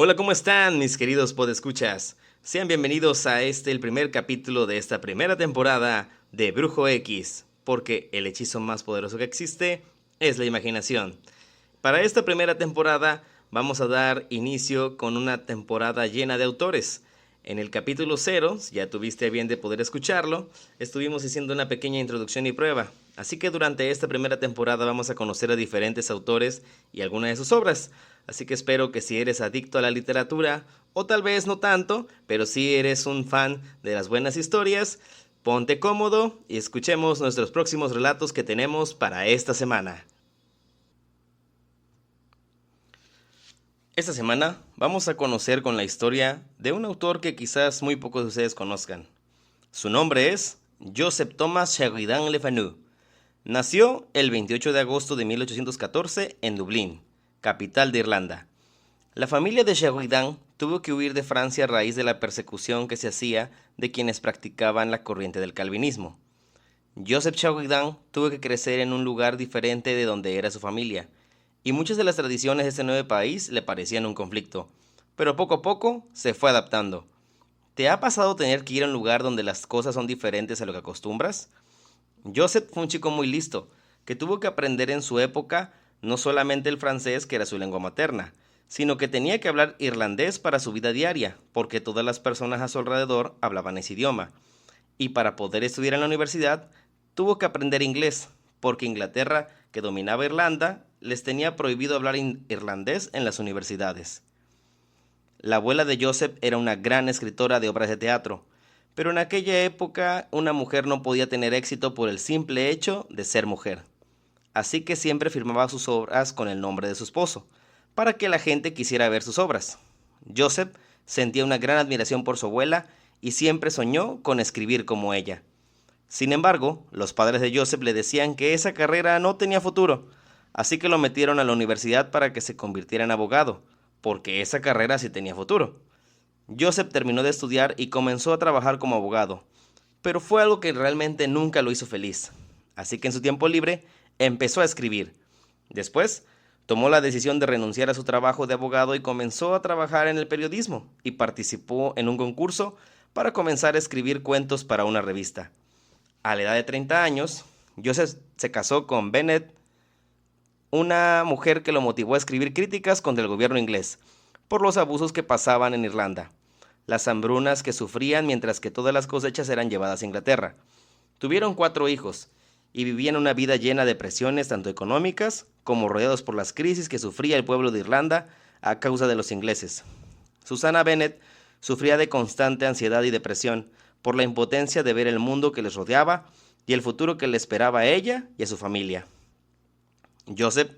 Hola, ¿cómo están mis queridos podescuchas? Sean bienvenidos a el primer capítulo de esta primera temporada de Brujo X, porque el hechizo más poderoso que existe es la imaginación. Para esta primera temporada vamos a dar inicio con una temporada llena de autores. En el capítulo 0, si ya tuviste a bien de poder escucharlo, estuvimos haciendo una pequeña introducción y prueba. Así que durante esta primera temporada vamos a conocer a diferentes autores y algunas de sus obras. Así que espero que si eres adicto a la literatura, o tal vez no tanto, pero si eres un fan de las buenas historias, ponte cómodo y escuchemos nuestros próximos relatos que tenemos para esta semana. Esta semana vamos a conocer con la historia de un autor que quizás muy pocos de ustedes conozcan. Su nombre es Joseph Thomas Sheridan Le Fanu. Nació el 28 de agosto de 1814 en Dublín, capital de Irlanda. La familia de Sheridan tuvo que huir de Francia a raíz de la persecución que se hacía de quienes practicaban la corriente del calvinismo. Joseph Sheridan tuvo que crecer en un lugar diferente de donde era su familia, y muchas de las tradiciones de este nuevo país le parecían un conflicto, pero poco a poco se fue adaptando. ¿Te ha pasado tener que ir a un lugar donde las cosas son diferentes a lo que acostumbras? Joseph fue un chico muy listo, que tuvo que aprender en su época no solamente el francés, que era su lengua materna, sino que tenía que hablar irlandés para su vida diaria, porque todas las personas a su alrededor hablaban ese idioma. Y para poder estudiar en la universidad, tuvo que aprender inglés, porque Inglaterra, que dominaba Irlanda, les tenía prohibido hablar irlandés en las universidades. La abuela de Joseph era una gran escritora de obras de teatro, pero en aquella época una mujer no podía tener éxito por el simple hecho de ser mujer. Así que siempre firmaba sus obras con el nombre de su esposo, para que la gente quisiera ver sus obras. Joseph sentía una gran admiración por su abuela y siempre soñó con escribir como ella. Sin embargo, los padres de Joseph le decían que esa carrera no tenía futuro, así que lo metieron a la universidad para que se convirtiera en abogado, porque esa carrera sí tenía futuro. Joseph terminó de estudiar y comenzó a trabajar como abogado, pero fue algo que realmente nunca lo hizo feliz. Así que en su tiempo libre empezó a escribir. Después, tomó la decisión de renunciar a su trabajo de abogado y comenzó a trabajar en el periodismo y participó en un concurso para comenzar a escribir cuentos para una revista. A la edad de 30 años, Joseph se casó con Bennett, una mujer que lo motivó a escribir críticas contra el gobierno inglés por los abusos que pasaban en Irlanda, las hambrunas que sufrían mientras que todas las cosechas eran llevadas a Inglaterra. Tuvieron 4 hijos y vivían una vida llena de presiones tanto económicas como rodeados por las crisis que sufría el pueblo de Irlanda a causa de los ingleses. Susana Bennett sufría de constante ansiedad y depresión por la impotencia de ver el mundo que les rodeaba y el futuro que le esperaba a ella y a su familia. Joseph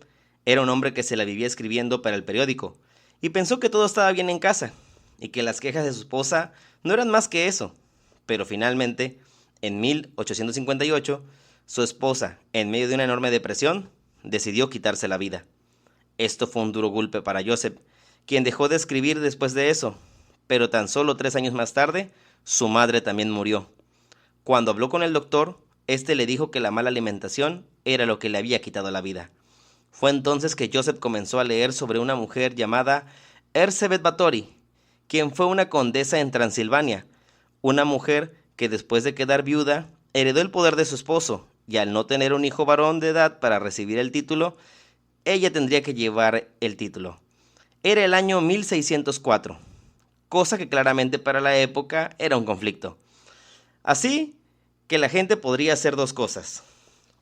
era un hombre que se la vivía escribiendo para el periódico y pensó que todo estaba bien en casa y que las quejas de su esposa no eran más que eso. Pero finalmente, en 1858, su esposa, en medio de una enorme depresión, decidió quitarse la vida. Esto fue un duro golpe para Joseph, quien dejó de escribir después de eso, pero tan solo 3 años más tarde, su madre también murió. Cuando habló con el doctor, este le dijo que la mala alimentación era lo que le había quitado la vida. Fue entonces que Joseph comenzó a leer sobre una mujer llamada Elizabeth Bathory, quien fue una condesa en Transilvania, una mujer que después de quedar viuda, heredó el poder de su esposo, y al no tener un hijo varón de edad para recibir el título, ella tendría que llevar el título. Era el año 1604, cosa que claramente para la época era un conflicto. Así que la gente podría hacer 2 cosas.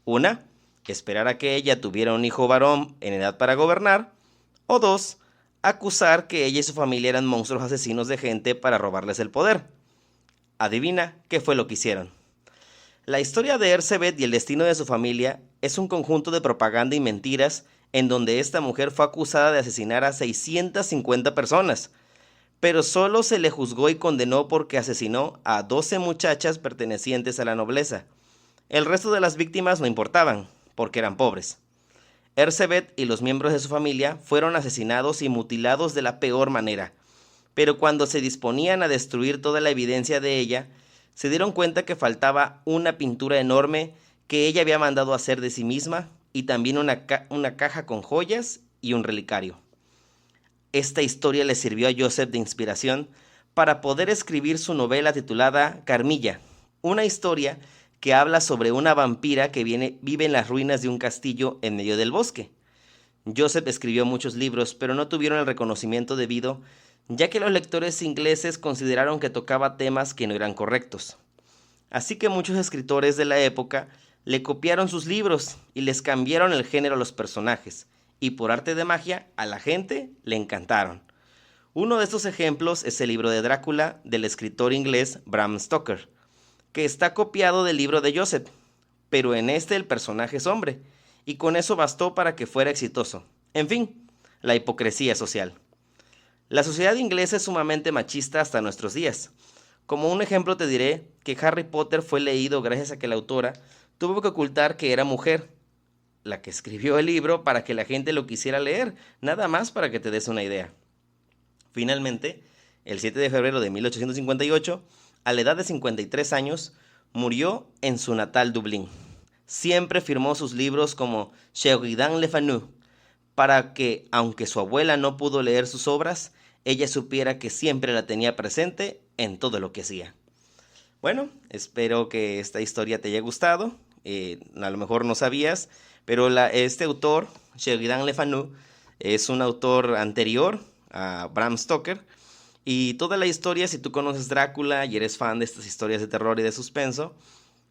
Una, esperar a que ella tuviera un hijo varón en edad para gobernar, o 2, acusar que ella y su familia eran monstruos asesinos de gente para robarles el poder. Adivina qué fue lo que hicieron. La historia de Elizabeth y el destino de su familia es un conjunto de propaganda y mentiras en donde esta mujer fue acusada de asesinar a 650 personas, pero solo se le juzgó y condenó porque asesinó a 12 muchachas pertenecientes a la nobleza. El resto de las víctimas no importaban, porque eran pobres. Elizabeth y los miembros de su familia fueron asesinados y mutilados de la peor manera, pero cuando se disponían a destruir toda la evidencia de ella, se dieron cuenta que faltaba una pintura enorme que ella había mandado hacer de sí misma y también una caja con joyas y un relicario. Esta historia le sirvió a Joseph de inspiración para poder escribir su novela titulada Carmilla, una historia que habla sobre una vampira que vive en las ruinas de un castillo en medio del bosque. Joseph escribió muchos libros, pero no tuvieron el reconocimiento debido, ya que los lectores ingleses consideraron que tocaba temas que no eran correctos. Así que muchos escritores de la época le copiaron sus libros y les cambiaron el género a los personajes, y por arte de magia a la gente le encantaron. Uno de estos ejemplos es el libro de Drácula del escritor inglés Bram Stoker, que está copiado del libro de Joseph, pero en este el personaje es hombre, y con eso bastó para que fuera exitoso. En fin, la hipocresía social. La sociedad inglesa es sumamente machista hasta nuestros días. Como un ejemplo te diré que Harry Potter fue leído gracias a que la autora tuvo que ocultar que era mujer, la que escribió el libro, para que la gente lo quisiera leer, nada más para que te des una idea. Finalmente, el 7 de febrero de 1858, a la edad de 53 años, murió en su natal Dublín. Siempre firmó sus libros como Sheridan Le Fanu, para que, aunque su abuela no pudo leer sus obras, ella supiera que siempre la tenía presente en todo lo que hacía. Bueno, espero que esta historia te haya gustado. A lo mejor no sabías, pero este autor, Sheridan Le Fanu, es un autor anterior a Bram Stoker. Y toda la historia, si tú conoces Drácula y eres fan de estas historias de terror y de suspenso,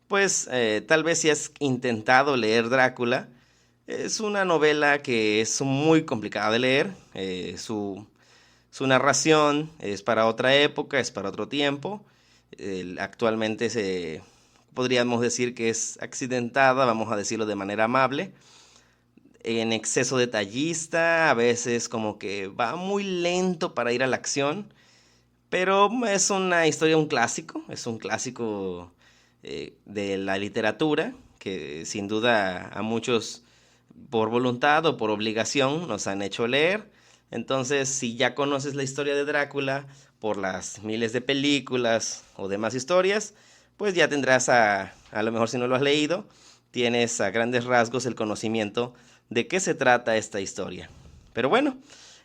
pues tal vez si has intentado leer Drácula, es una novela que es muy complicada de leer. Su narración es para otra época, es para otro tiempo. Actualmente podríamos decir que es accidentada, vamos a decirlo de manera amable, en exceso detallista, a veces como que va muy lento para ir a la acción, pero es una historia, es un clásico de la literatura, que sin duda a muchos por voluntad o por obligación nos han hecho leer. Entonces, si ya conoces la historia de Drácula por las miles de películas o demás historias, pues ya tendrás a lo mejor si no lo has leído, tienes a grandes rasgos el conocimiento de qué se trata esta historia. Pero bueno,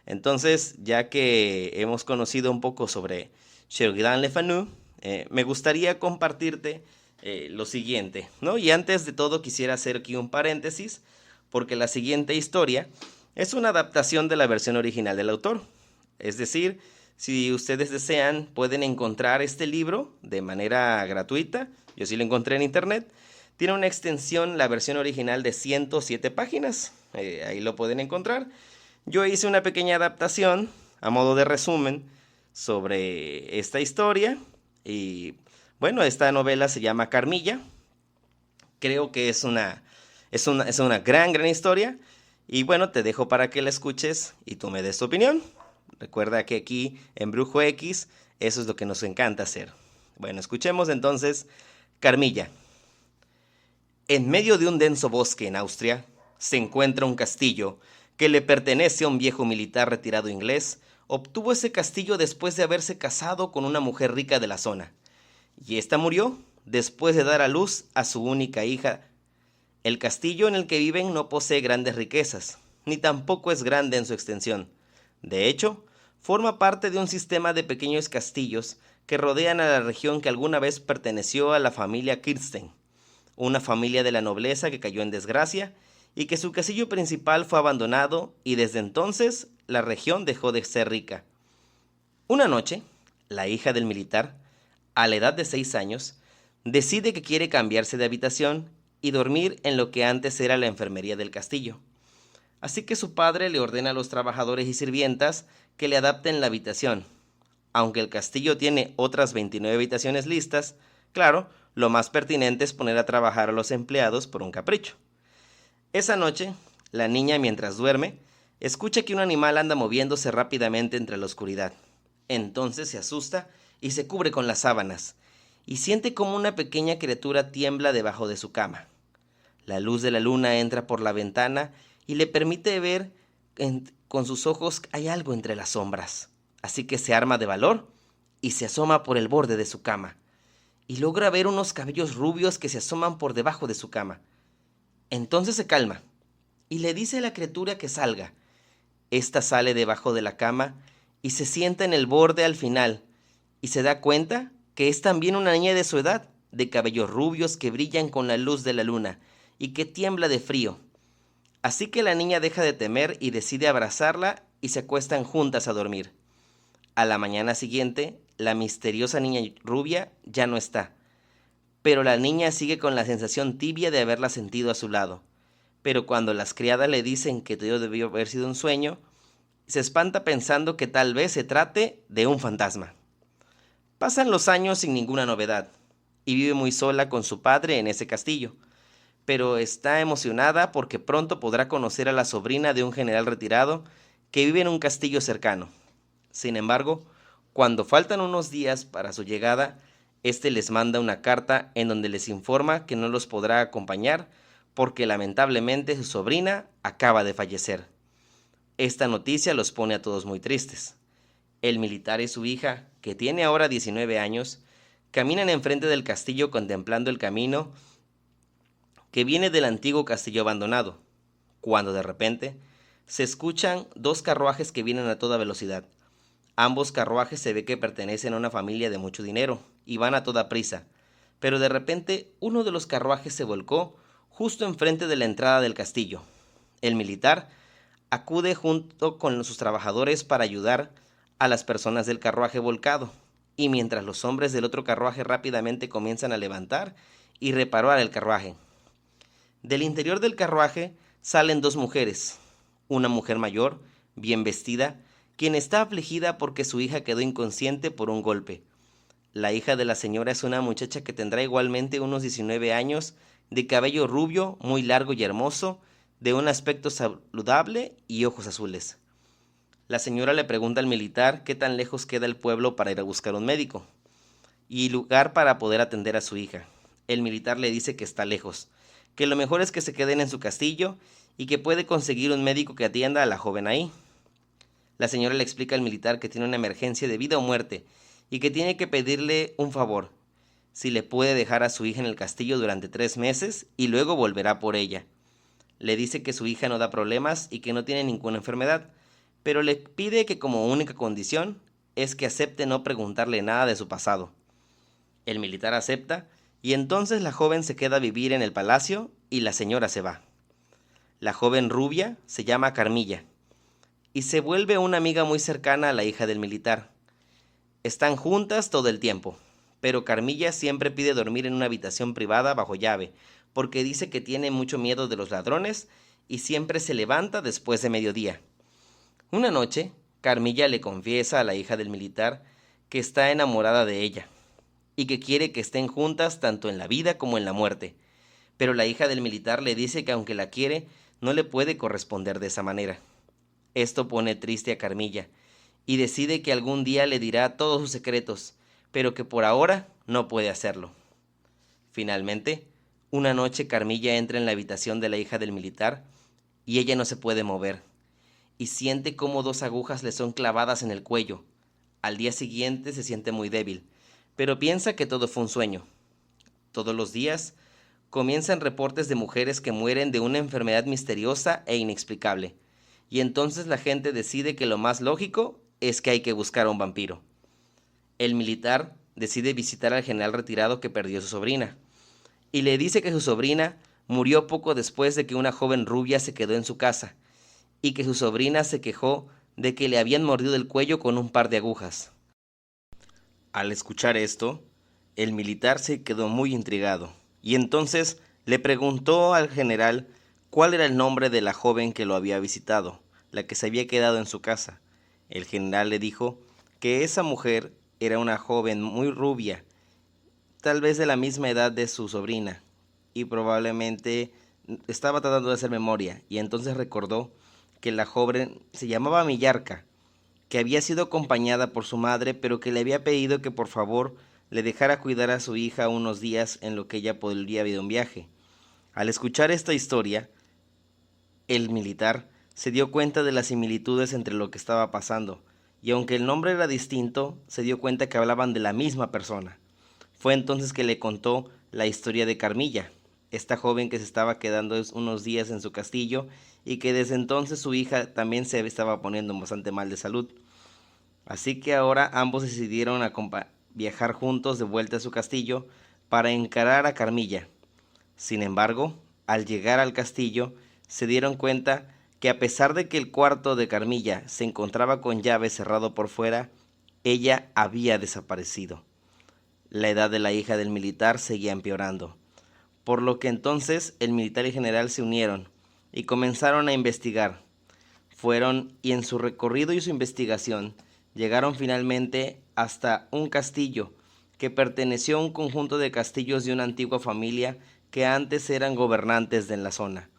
entonces ya que hemos conocido un poco sobre Sheridan Le Fanu, me gustaría compartirte lo siguiente, ¿no? Y antes de todo quisiera hacer aquí un paréntesis, porque la siguiente historia es una adaptación de la versión original del autor. Es decir, si ustedes desean, pueden encontrar este libro de manera gratuita. Yo sí lo encontré en internet. Tiene una extensión, la versión original, de 107 páginas. Ahí lo pueden encontrar. Yo hice una pequeña adaptación a modo de resumen sobre esta historia. Y bueno, esta novela se llama Carmilla. Creo que es una gran historia. Y bueno, te dejo para que la escuches y tú me des tu opinión. Recuerda que aquí en Brujo X eso es lo que nos encanta hacer. Bueno, escuchemos entonces Carmilla. En medio de un denso bosque en Austria se encuentra un castillo que le pertenece a un viejo militar retirado inglés. Obtuvo ese castillo después de haberse casado con una mujer rica de la zona. Y esta murió después de dar a luz a su única hija. El castillo en el que viven no posee grandes riquezas, ni tampoco es grande en su extensión. De hecho, forma parte de un sistema de pequeños castillos que rodean a la región que alguna vez perteneció a la familia Kirsten, una familia de la nobleza que cayó en desgracia y que su castillo principal fue abandonado, y desde entonces la región dejó de ser rica. Una noche, la hija del militar, a la edad de 6 años, decide que quiere cambiarse de habitación y dormir en lo que antes era la enfermería del castillo. Así que su padre le ordena a los trabajadores y sirvientas que le adapten la habitación. Aunque el castillo tiene otras 29 habitaciones listas, claro, lo más pertinente es poner a trabajar a los empleados por un capricho. Esa noche, la niña, mientras duerme, escucha que un animal anda moviéndose rápidamente entre la oscuridad. Entonces se asusta y se cubre con las sábanas, y siente como una pequeña criatura tiembla debajo de su cama. La luz de la luna entra por la ventana y le permite ver con sus ojos que hay algo entre las sombras. Así que se arma de valor y se asoma por el borde de su cama. Y logra ver unos cabellos rubios que se asoman por debajo de su cama. Entonces se calma y le dice a la criatura que salga. Esta sale debajo de la cama y se sienta en el borde al final, y se da cuenta que es también una niña de su edad, de cabellos rubios que brillan con la luz de la luna, y que tiembla de frío. Así que la niña deja de temer y decide abrazarla y se acuestan juntas a dormir. A la mañana siguiente, la misteriosa niña rubia ya no está, pero la niña sigue con la sensación tibia de haberla sentido a su lado. Pero cuando las criadas le dicen que todo debió haber sido un sueño, se espanta pensando que tal vez se trate de un fantasma. Pasan los años sin ninguna novedad, y vive muy sola con su padre en ese castillo, pero está emocionada porque pronto podrá conocer a la sobrina de un general retirado que vive en un castillo cercano. Sin embargo, cuando faltan unos días para su llegada, este les manda una carta en donde les informa que no los podrá acompañar porque lamentablemente su sobrina acaba de fallecer. Esta noticia los pone a todos muy tristes. El militar y su hija, que tiene ahora 19 años, caminan enfrente del castillo contemplando el camino que viene del antiguo castillo abandonado, cuando de repente se escuchan dos carruajes que vienen a toda velocidad. Ambos carruajes se ve que pertenecen a una familia de mucho dinero y van a toda prisa, pero de repente uno de los carruajes se volcó justo enfrente de la entrada del castillo. El militar acude junto con sus trabajadores para ayudar a las personas del carruaje volcado, y mientras los hombres del otro carruaje rápidamente comienzan a levantar y reparar el carruaje. Del interior del carruaje salen dos mujeres, una mujer mayor, bien vestida, quien está afligida porque su hija quedó inconsciente por un golpe. La hija de la señora es una muchacha que tendrá igualmente unos 19 años, de cabello rubio, muy largo y hermoso, de un aspecto saludable y ojos azules. La señora le pregunta al militar qué tan lejos queda el pueblo para ir a buscar un médico y lugar para poder atender a su hija. El militar le dice que está lejos, que lo mejor es que se queden en su castillo y que puede conseguir un médico que atienda a la joven ahí. La señora le explica al militar que tiene una emergencia de vida o muerte y que tiene que pedirle un favor, si le puede dejar a su hija en el castillo durante 3 meses y luego volverá por ella. Le dice que su hija no da problemas y que no tiene ninguna enfermedad, pero le pide que como única condición es que acepte no preguntarle nada de su pasado. El militar acepta y entonces la joven se queda a vivir en el palacio y la señora se va. La joven rubia se llama Carmilla y se vuelve una amiga muy cercana a la hija del militar. Están juntas todo el tiempo, pero Carmilla siempre pide dormir en una habitación privada bajo llave, porque dice que tiene mucho miedo de los ladrones y siempre se levanta después de mediodía. Una noche, Carmilla le confiesa a la hija del militar que está enamorada de ella y que quiere que estén juntas tanto en la vida como en la muerte, pero la hija del militar le dice que aunque la quiere, no le puede corresponder de esa manera. Esto pone triste a Carmilla y decide que algún día le dirá todos sus secretos, pero que por ahora no puede hacerlo. Finalmente, una noche Carmilla entra en la habitación de la hija del militar y ella no se puede mover, y siente cómo 2 agujas le son clavadas en el cuello. Al día siguiente se siente muy débil, pero piensa que todo fue un sueño. Todos los días comienzan reportes de mujeres que mueren de una enfermedad misteriosa e inexplicable, y entonces la gente decide que lo más lógico es que hay que buscar a un vampiro. El militar decide visitar al general retirado que perdió a su sobrina, y le dice que su sobrina murió poco después de que una joven rubia se quedó en su casa, y que su sobrina se quejó de que le habían mordido el cuello con un par de agujas. Al escuchar esto, el militar se quedó muy intrigado, y entonces le preguntó al general cuál era el nombre de la joven que lo había visitado, la que se había quedado en su casa. El general le dijo que esa mujer era una joven muy rubia, tal vez de la misma edad de su sobrina, y probablemente estaba tratando de hacer memoria, y entonces recordó que la joven se llamaba Millarca, que había sido acompañada por su madre, pero que le había pedido que por favor le dejara cuidar a su hija unos días en lo que ella podría ir a un viaje. Al escuchar esta historia, el militar se dio cuenta de las similitudes entre lo que estaba pasando, y aunque el nombre era distinto, se dio cuenta que hablaban de la misma persona. Fue entonces que le contó la historia de Carmilla, esta joven que se estaba quedando unos días en su castillo y que desde entonces su hija también se estaba poniendo bastante mal de salud. Así que ahora ambos decidieron viajar juntos de vuelta a su castillo para encarar a Carmilla. Sin embargo, al llegar al castillo, se dieron cuenta que a pesar de que el cuarto de Carmilla se encontraba con llave cerrado por fuera, ella había desaparecido. La edad de la hija del militar seguía empeorando, por lo que entonces el militar y el general se unieron y comenzaron a investigar. Fueron y en su recorrido y su investigación llegaron finalmente hasta un castillo que perteneció a un conjunto de castillos de una antigua familia que antes eran gobernantes de la zona.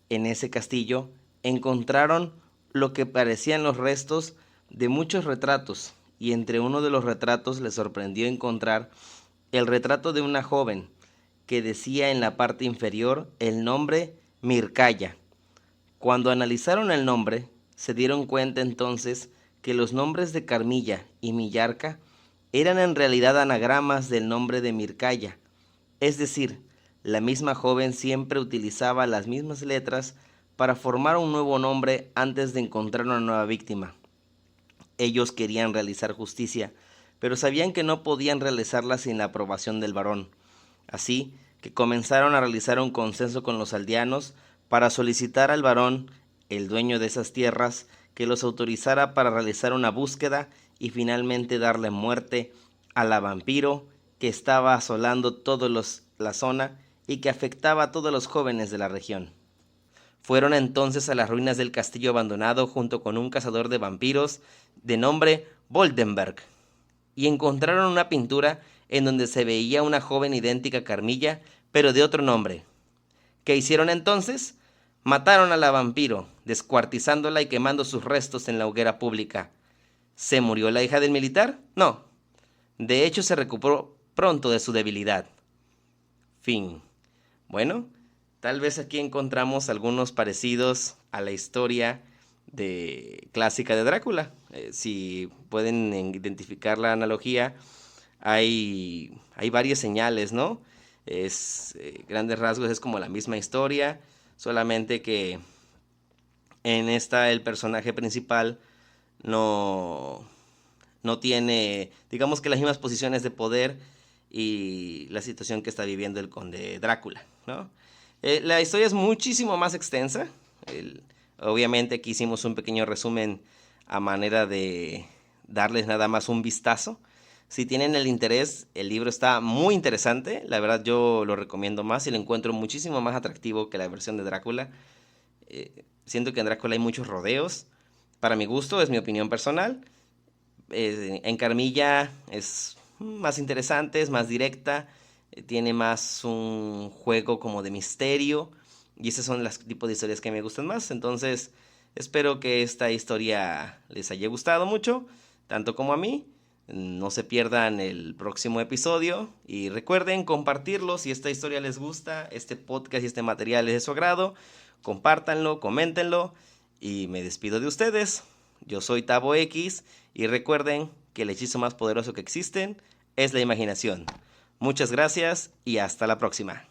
En ese castillo encontraron lo que parecían los restos de muchos retratos, y entre uno de los retratos les sorprendió encontrar el retrato de una joven que decía en la parte inferior el nombre Mircalla. Cuando analizaron el nombre, se dieron cuenta entonces que los nombres de Carmilla y Millarca eran en realidad anagramas del nombre de Mircalla, es decir, la misma joven siempre utilizaba las mismas letras para formar un nuevo nombre antes de encontrar una nueva víctima. Ellos querían realizar justicia, pero sabían que no podían realizarla sin la aprobación del varón. Así que comenzaron a realizar un consenso con los aldeanos para solicitar al varón, el dueño de esas tierras, que los autorizara para realizar una búsqueda y finalmente darle muerte a la vampiro que estaba asolando toda la zona y que afectaba a todos los jóvenes de la región. Fueron entonces a las ruinas del castillo abandonado junto con un cazador de vampiros de nombre Boldenberg y encontraron una pintura en donde se veía una joven idéntica a Carmilla, pero de otro nombre. ¿Qué hicieron entonces? Mataron a la vampiro, descuartizándola y quemando sus restos en la hoguera pública. ¿Se murió la hija del militar? No. De hecho, se recuperó pronto de su debilidad. Fin. Bueno, tal vez aquí encontramos algunos parecidos a la historia clásica de Drácula. Si pueden identificar la analogía, hay varias señales, ¿no? Grandes rasgos es como la misma historia, solamente que en esta el personaje principal no tiene, digamos que las mismas posiciones de poder y la situación que está viviendo el conde Drácula, ¿no? La historia es muchísimo más extensa. Obviamente aquí hicimos un pequeño resumen a manera de darles nada más un vistazo. Si tienen el interés, el libro está muy interesante. La verdad yo lo recomiendo más y lo encuentro muchísimo más atractivo que la versión de Drácula. Siento que en Drácula hay muchos rodeos. Para mi gusto, es mi opinión personal. En Carmilla es más interesante, es más directa, tiene más un juego como de misterio y esos son los tipos de historias que me gustan más. Entonces espero que esta historia les haya gustado mucho, tanto como a mí. No se pierdan el próximo episodio y recuerden compartirlo si esta historia les gusta, este podcast y este material es de su agrado. Compártanlo, coméntenlo y me despido de ustedes. Yo soy Tavo X y recuerden que el hechizo más poderoso que existen es la imaginación. Muchas gracias y hasta la próxima.